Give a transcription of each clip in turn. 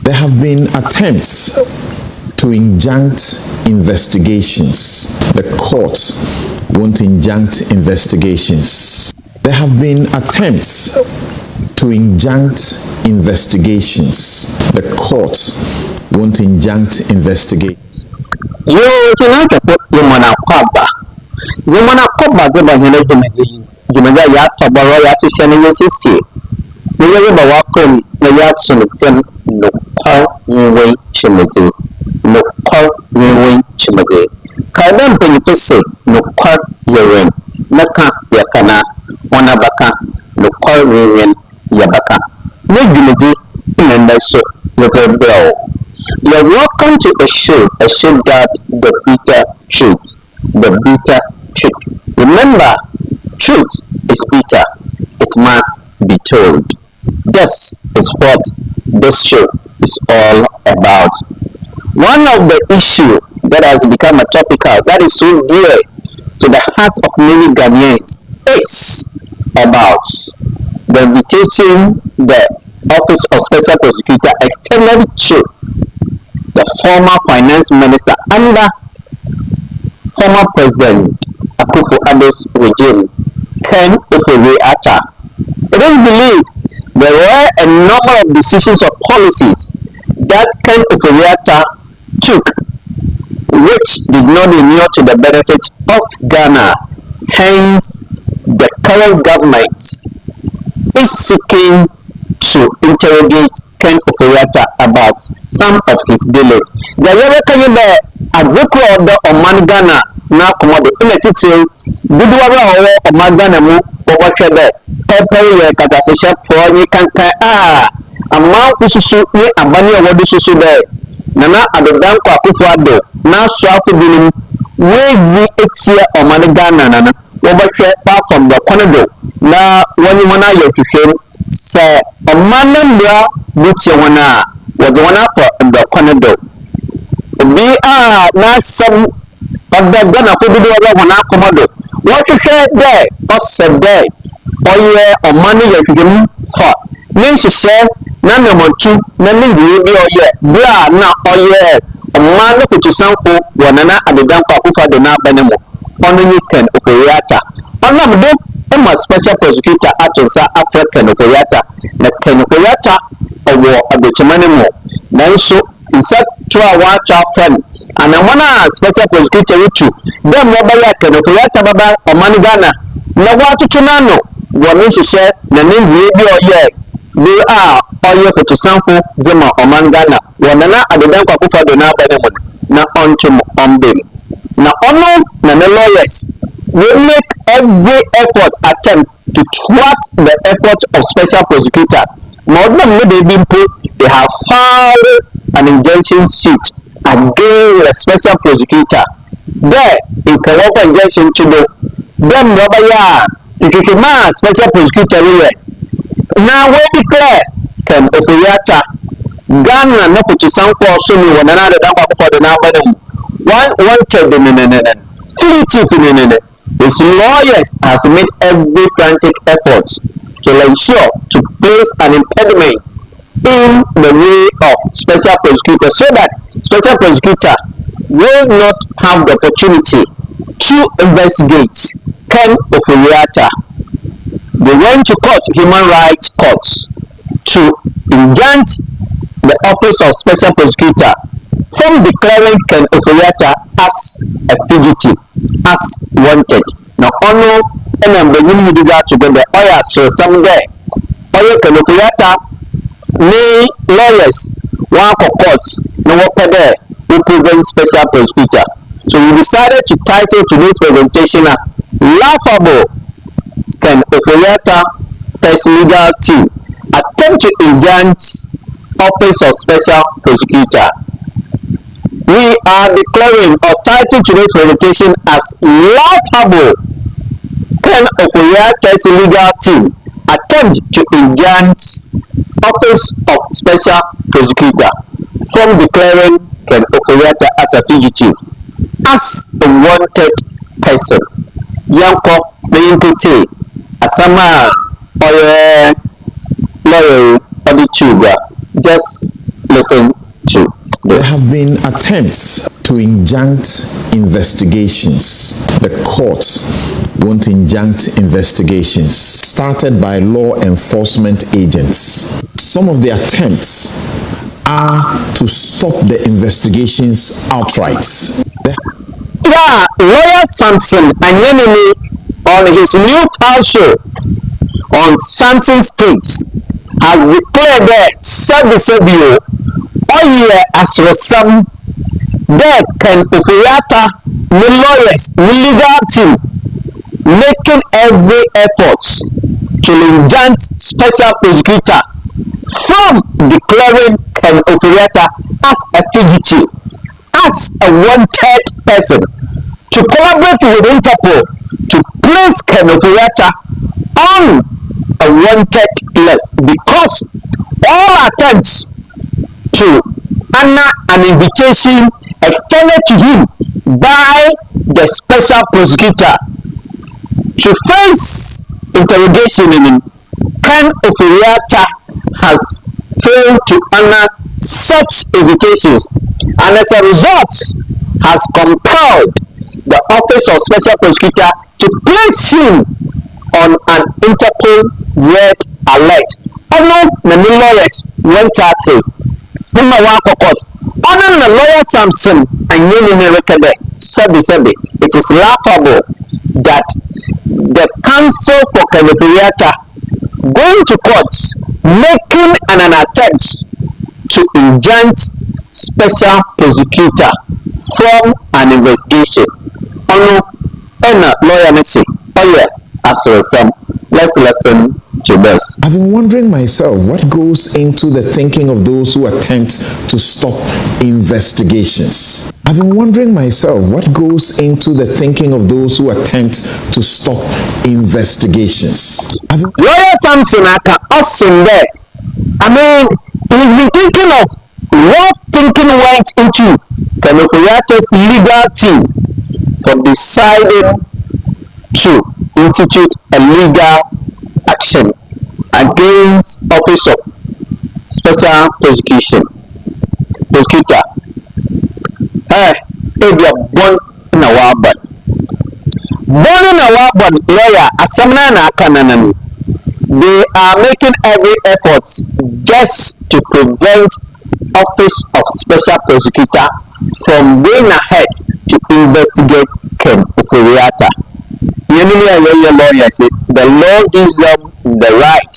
There have been attempts to injunct investigations. The court won't injunct investigations. There have been attempts to injunct investigations. The court won't injunct investigations. You Yumana Koba, the Banana Jumaza Yatabara Yatushan Sisi. We never welcome the Yatsun, no call, way, chimney, no call, way, chimney. Kardam benefice, no call, urine, Naka, Yakana, Wanabaka, no call, urine, Yabaka. No unity, and so with a bell. You're welcome to a show that the bitter truth. The bitter truth. Remember, truth is bitter. It must be told. This is what this show is all about. One of the issues that has become a topical that is so dear to the heart of many Ghanaians is about the invitation the Office of Special Prosecutor extended to the former finance minister under former President Akufo-Addo's regime, Ken OFORI ATTA. It is believed there were a number of decisions or policies that Ken OFORI ATTA took which did not inure to the benefit of Ghana. Hence, the current government is seeking to interrogate Ken OFORI ATTA about some of his dealings. The other can be at the order of Man Ghana now come out in a title. Buduara or Man Ghana mu over Pepper Catasha for you can a mouth is shoot me a bunny of what is so there. Nana at the bank of Akufo-Addo now swapping bilim where's the Exia or Man Ghana Nana over back from the Canada. Now when you want to show say a man which you wanna was one for the Canada. We are now some of the Ghana for the one Komodo. What you said there, or said there, or yeah, or money you can for. Then she said, none of two, none means you be or yeah, blah, now or yeah, a man for to some for one at the dump of the now Benemo. Only you can OFORI ATTA. On them, I'm a special prosecutor at African OFORI ATTA. That Ken OFORI ATTA or war a bit more. Then so, inside to our watch our friend. And I want a special prosecutor with you. Then nobody can OFORI ATTA Baba or Manigana. No water to nano. What means you said, the names you be or yeah. They are all your for to sample Zema or Mangana. When at the bank of Akufo-Addo now Benemo. Now on to them. Now, honor the lawyers will make every effort attempt to thwart the effort of special prosecutor. More than they have filed an injunction suit against the special prosecutor. There, in Kawaka injunction to the them Robaya, if you can special prosecutor here. Now, we declare Ken OFORI ATTA Ghana no for to sound for so me when another down for the now one wanted his lawyers has made every frantic effort to ensure to place an impediment in the way of special prosecutor so that special prosecutor will not have the opportunity to investigate Ken OFORI ATTA. They went to court, human rights courts, to injunct the office of special prosecutor from declaring Ken OFORI ATTA as a fugitive, as wanted. Now, honor and I'm beginning to do that together. So someday, Ken OFORI ATTA, me lawyers, one for courts, no worker there, who prevent special prosecutor. So we decided to title today's presentation as Laughable. Ken OFORI ATTA test legal team attempt to injunct office of special prosecutor. We are declaring or titling today's presentation as Laughable. Ken OFORI ATTA's legal team attempt to injunct office of special prosecutor from declaring Ken OFORI ATTA as a fugitive, as a wanted person. Yanko Beyinkete Asama or lawyer or the tuber. Just listen to There this. have been attempts to injunct investigations. The court won't injunct investigations started by law enforcement agents. Some of the attempts are to stop the investigations outright. Yeah, lawyer Samson Anyenini on his new file show on Samson's case has declared that Sabisabio Oye Asrosam there can Oforiata the lawyers legal team making every effort to injunct special prosecutor from declaring Ken Oforiata as a fugitive, as a wanted person, to collaborate with Interpol to place Ken Oforiata on a wanted list, because all attempts to honor an invitation extended to him by the special prosecutor to face interrogation in him, Ken Oforiata has failed to honor such invitations, and as a result has compelled the office of special prosecutor to place him on an Interpol red alert. Ono na the lawyers went to say, "Nma wa court. Ono na lawyer Samson and Yeni record sabi. It is laughable that the counsel for Ken Oforiata going to courts making an attempt to injunct special prosecutor from an investigation. Ono ena lawyer me say, oh yeah, asrosam. Let's listen to this. I've been wondering myself what goes into the thinking of those who attempt to stop investigations. I've been wondering myself what goes into the thinking of those who attempt to stop investigations. Lawyer Samson aka awesome there. I mean, he's been thinking of what thinking went into Ken Oforiata's legal team for deciding to institute a legal action against Office of Special Prosecutor. Maybe a born in a wabad. Born in a wabad lawyer, Asamna na Kananani. They are making every effort just to prevent Office of Special Prosecutor from going ahead to investigate Ken Oforiata. Lawyer say the law gives them the right,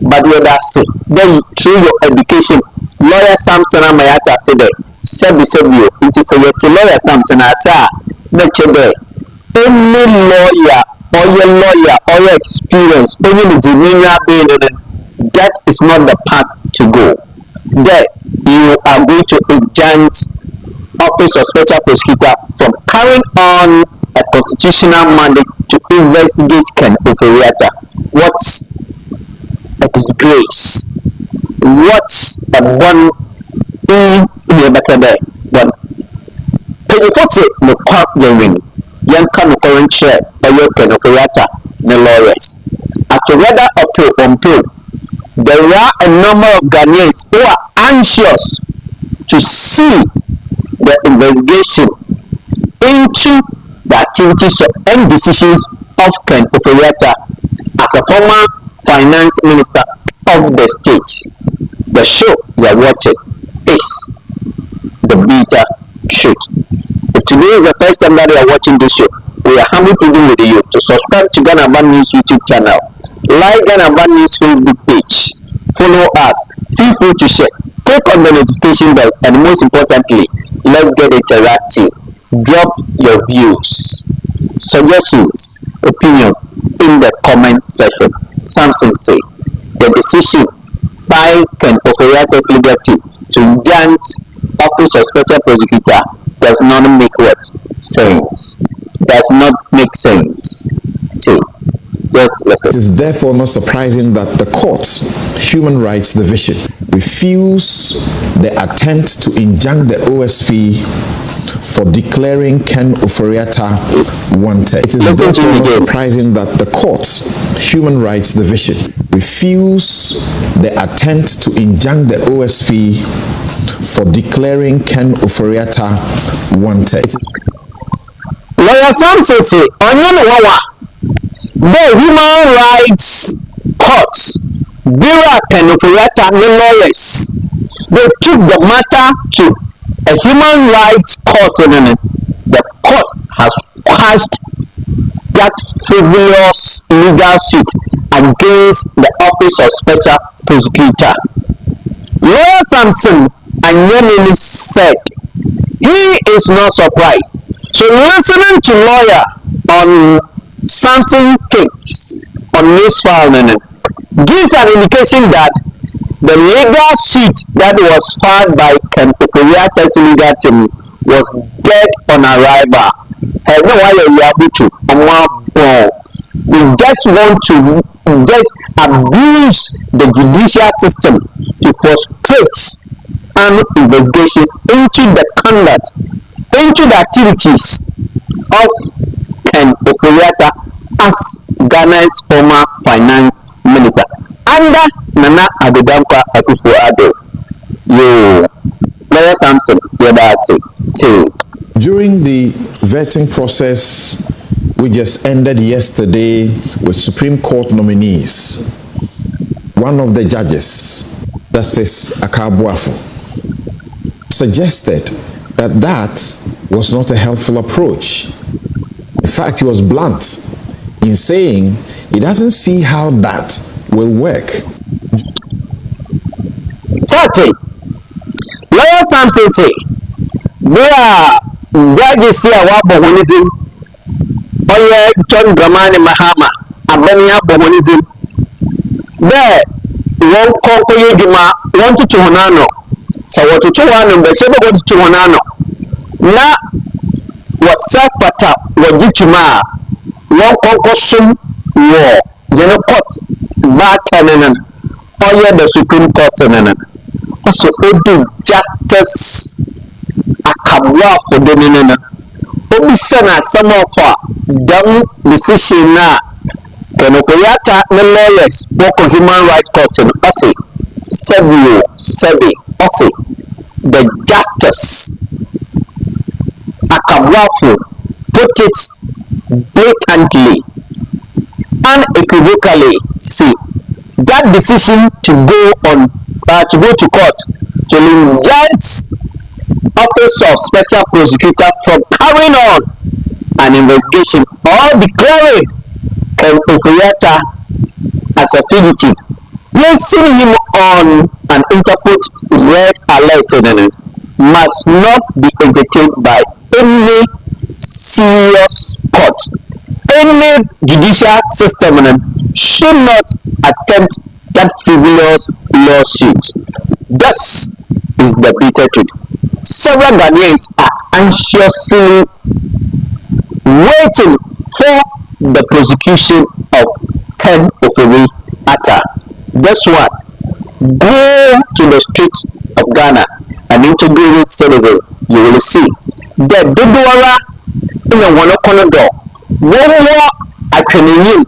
but what I say, then through your education, lawyer Samson Mayata said that sabi it is a lawyer Samson asa nature there. Any lawyer or your experience, only the that is not the path to go. There you are going to injunct Office of Special Prosecutor from carrying on a constitutional mandate to investigate Ken Oforiata. What's a disgrace? What's a one in the back of there? One. Penifose no quack the Yanka no current chair by your Ken Oforiata no lawyers. As to whether appeal on pill, there are a number of Ghanaians who are anxious to see the investigation into the activities and decisions of Ken Oforiata as a former finance minister of the state. The show you are watching is the bitter truth. If today is the first time that you are watching this show, we are humbly pleading with you to subscribe to Ghana Bad News YouTube channel, like Ghana Bad News Facebook page, follow us, feel free to share, click on the notification bell, and most importantly, let's get interactive. Drop your views, suggestions, opinions in the comment section. Samson say the decision by Ken Oforiata's legal team to injunct Office of Special Prosecutor does not make what sense. Does not make sense. See, just listen. It is therefore not surprising that the court, Human Rights Division, refused the attempt to injunct the OSP for declaring Ken Oforiata wanted. It is therefore not surprising that the court, Human Rights Division, refused the attempt to injunct the OSP for declaring Ken Ofori-Atta wanted. Lawyer Samson say, Onion Wawa, the Human Rights Courts, Bureau Ken Ofori-Atta, the lawyers, they took the matter to a human rights court, and the court has quashed that frivolous legal suit against the Office of Special Prosecutor. Lawyer Samson Anyamini said he is not surprised. So listening to lawyer on Samson case on news file gives an indication that the legal suit that was filed by Ken Ofori-Atta's legal team was dead on arrival. I know why you are able to. We just want to just abuse the judicial system to frustrate an investigation into the conduct, into the activities of Ken Ofori-Atta as Ghana's former finance minister under Nana Addo Akufo-Addo. Yo, Lawyer Samson, during the vetting process, we just ended yesterday with Supreme Court nominees. One of the judges, Justice Akabuafo, suggested that was not a helpful approach. In fact, he was blunt in saying he doesn't see how that will work. 30. Lawyer Samson say, there are judges here abomonism. Oye John Dramani Mahama, Abania abomonism. There, one kokoye juma, one to Honano. So what to Honano, but she go to Honano. Na was self-fata, what jituma, one kokosum war, general courts, Batanen, Oye the Supreme Court, and also do justice Akabwa for the Nina. Obisana some of dumb decision na Ken Ofori-Atta the lawyers work on human rights court and Ossi Sebi Ossi the justice Akabwafo put it blatantly unequivocally see that decision to go to court to injunct Office of Special Prosecutor from carrying on an investigation or declaring Ken Ofori-Atta as a fugitive. Placing him on an Interpol red alert must not be entertained by any serious court. Any judicial system should not attempt that frivolous lawsuit. Thus is the bitter truth. Several Ghanaians are anxiously waiting for the prosecution of Ken Ofori-Atta. Guess what? Go to the streets of Ghana and interview with citizens. You will see that Dodowara in the one corner. One more acronym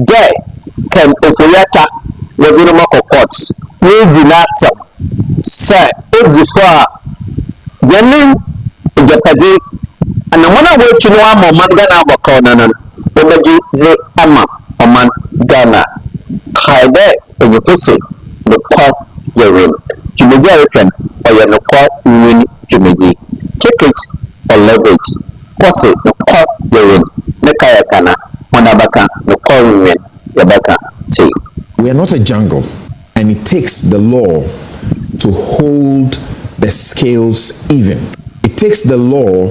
there. Ken Ofori-Atta was in the courts. Needs in answer. Sir, it's the far. Yanin Japadi and the one way to know I'm a Ghana Bakona, Omaji Ze Ama, Oman Ghana. Kaide and you say the call your room. Jumedian or your no call win Jumedi. Take it or leverage. What's it? No call your room. Nekaya Kana, Monabaka, no call win Yabaka. Say. We are not a jungle, and it takes the law to hold the scales even. It takes the law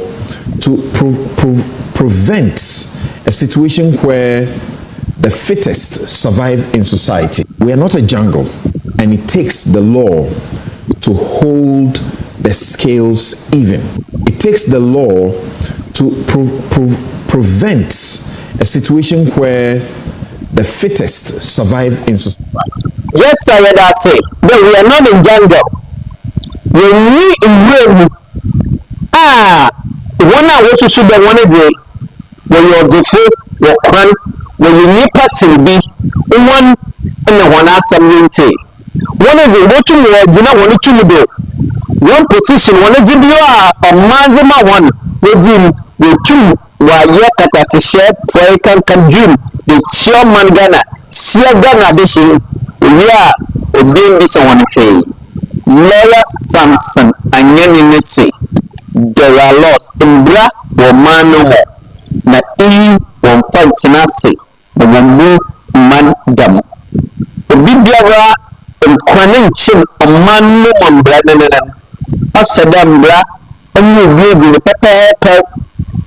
to prevent a situation where the fittest survive in society. We are not a jungle, and it takes the law to hold the scales even. It takes the law to prevent a situation where the fittest survive in society. Yes, I would say, but we are not in jungle. When we in real, one hour to shoot the one day, when you're the food, your crown, when you need person be one and the one has something to one of the watching word, you know, one to do. one position one zibia a manzima one within the two wa yakata se share pray kan june the chairman Ghana sia Ghana de shi we are obin this one fe lawyer Samson anyani ne say there are laws in bra wo man no more na won fight na say wo mu man dam obi biara nkwanen chin man no more bra nan asadam bra anyi obi de pepepe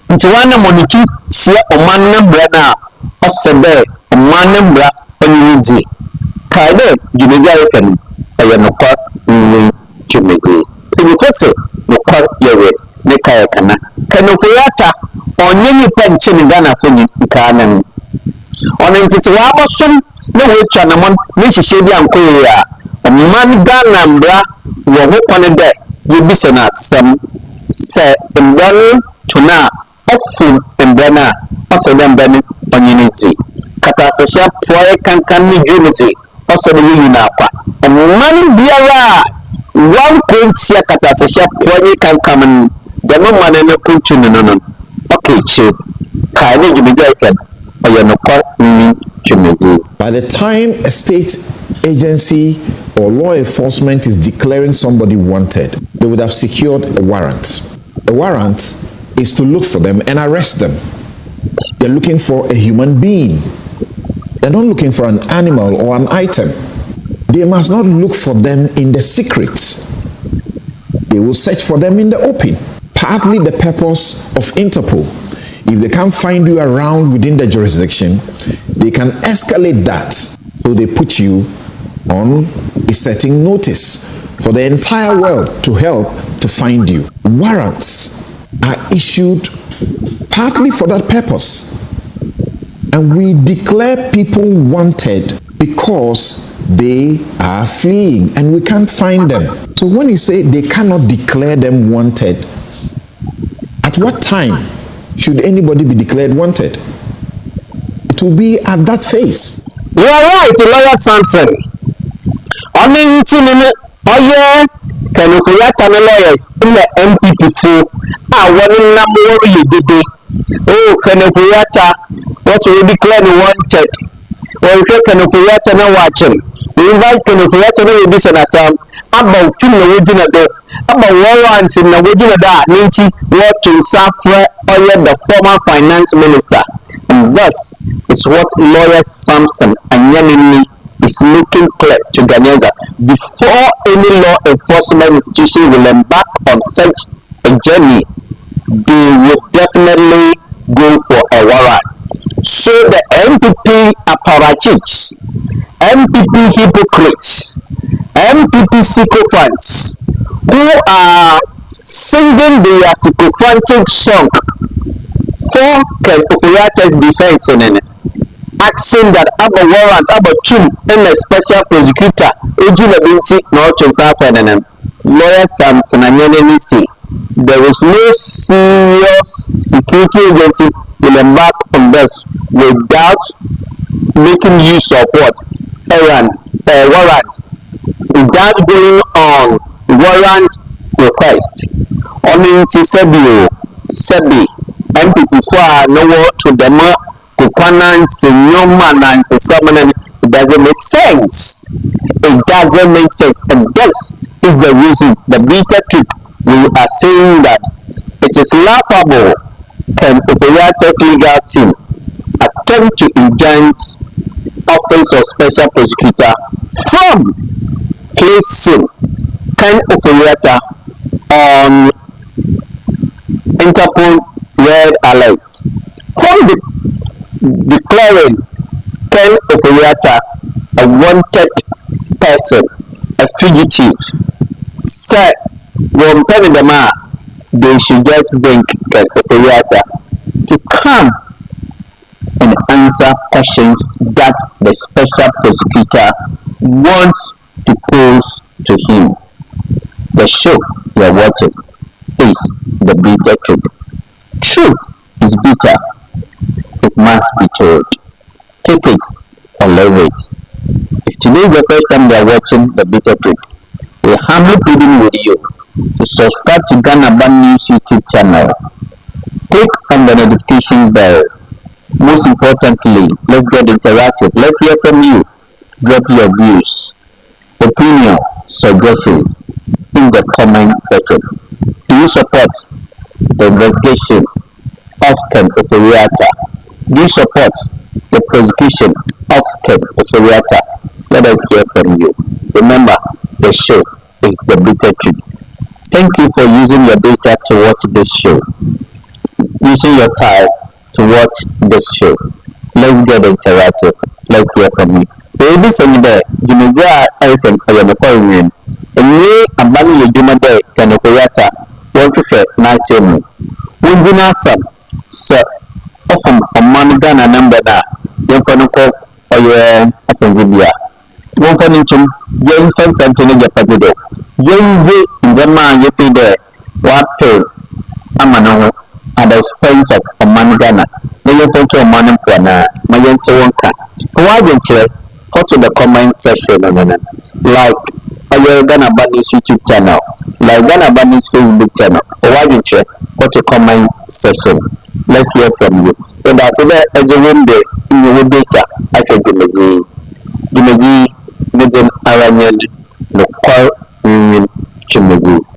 nti wana moniki sia man no bra na asadam man no bra anyi zi kaide jumeja yekan aye nokwa ni jumeji ni fose nokwa yewe ne kaya kana kanofiyata onyenyi penchin Ghana fenyi kanan onentisi wabosum ne wetwa na mon ne hihye bi ankoye ya man Ghana mbra wo hopone de yebise na asem se mbon tuna ofu mbana asodem bani onyeniti kata sesha poe kankan ni unity osode yi na akwa man biara one point sia kata sesha poe kankan the no man na kuntu no okay che kaide jumeja iken oyenokwa ni jumeji. By the time a state agency or law enforcement is declaring somebody wanted, they would have secured a warrant. A warrant is to look for them and arrest them. They're looking for a human being. They're not looking for an animal or an item. They must not look for them in the secret. They will search for them in the open. Partly the purpose of Interpol. If they can't find you around within the jurisdiction, they can escalate that. So they put you on a certain notice for the entire world to help to find you. Warrants are issued partly for that purpose. And we declare people wanted because they are fleeing and we can't find them. So when you say they cannot declare them wanted, at what time should anybody be declared wanted? It will be at that phase. You are right, Lawyer Samson. I mean, yeah, can you forget lawyers in the MPP for one number you did? Oh, can you forget what's we declared wanted? Or if you can forget no watching, we invite can you forget no business about 2 Norwegian day. About warrants in Norwegian that Ninti work to suffer the former finance minister. And thus is what lawyer Samson and Yanini is making clear to Ghanaians that before any law enforcement institution will embark on such a journey, they will definitely go for a warrant. So the MPP apparatchiks, MPP hypocrites, MPP sycophants who are singing their sycophantic song for Ken Oforiatta's defense and asking that Abba warrant, Abba Chum, and a special prosecutor, Ejina Binti, not to Southern Lawyer Samson and Yenisi. There is no serious security agency will embark on this without making use of what? Warrant. Without going on warrant request. Only to Sebi, MPP for no to them, Kupanans, Nomanans, and someone. It doesn't make sense. It doesn't make sense. And this is the reason the bitter truth we are saying that it is laughable can Oforiatta's legal team attempt to injunct office of special prosecutor from placing Ken Oforiatta on Interpol red alert, from declaring Ken Oforiatta a wanted person, a fugitive. Said when they should just bring Ken Oforiatta to come and answer questions that the special prosecutor wants to pose to him. The show you are watching is the bitter truth. Truth is bitter. It must be told. Take it or leave it. If today is the first time they are watching the bitter truth, we humbly pleading with you to subscribe to Ghana Bad News YouTube channel. Click on the notification bell. Most importantly, let's get interactive. Let's hear from you. Drop your views, opinion, suggestions in the comment section. Do you support the investigation of Ken OFORI? Do you support the prosecution of Ken OFORI? Let us hear from you. Remember, the show is the bitter truth. Thank you for using your data to watch this show. Using your time to watch this show. Let's get interactive. Let's hear from you. So this is there. You may say I can and we abandon the Juma Day Ken OFORI. Want to share nice home. Within us, sir, often a man Ghana number that you're for no call or your Ascendibia. One for Ninchum, young fence and to the Pazado. Young J in the man you feel there. What told Amano and the friends of a man Ghana. They are for a man and Puana, my young one cat. Why don't you go to the comment section like your Ghana Bad News YouTube channel, like Ghana Bad News Facebook channel, or why don't you go to comment section? Let's hear from you. And that's it, as a window in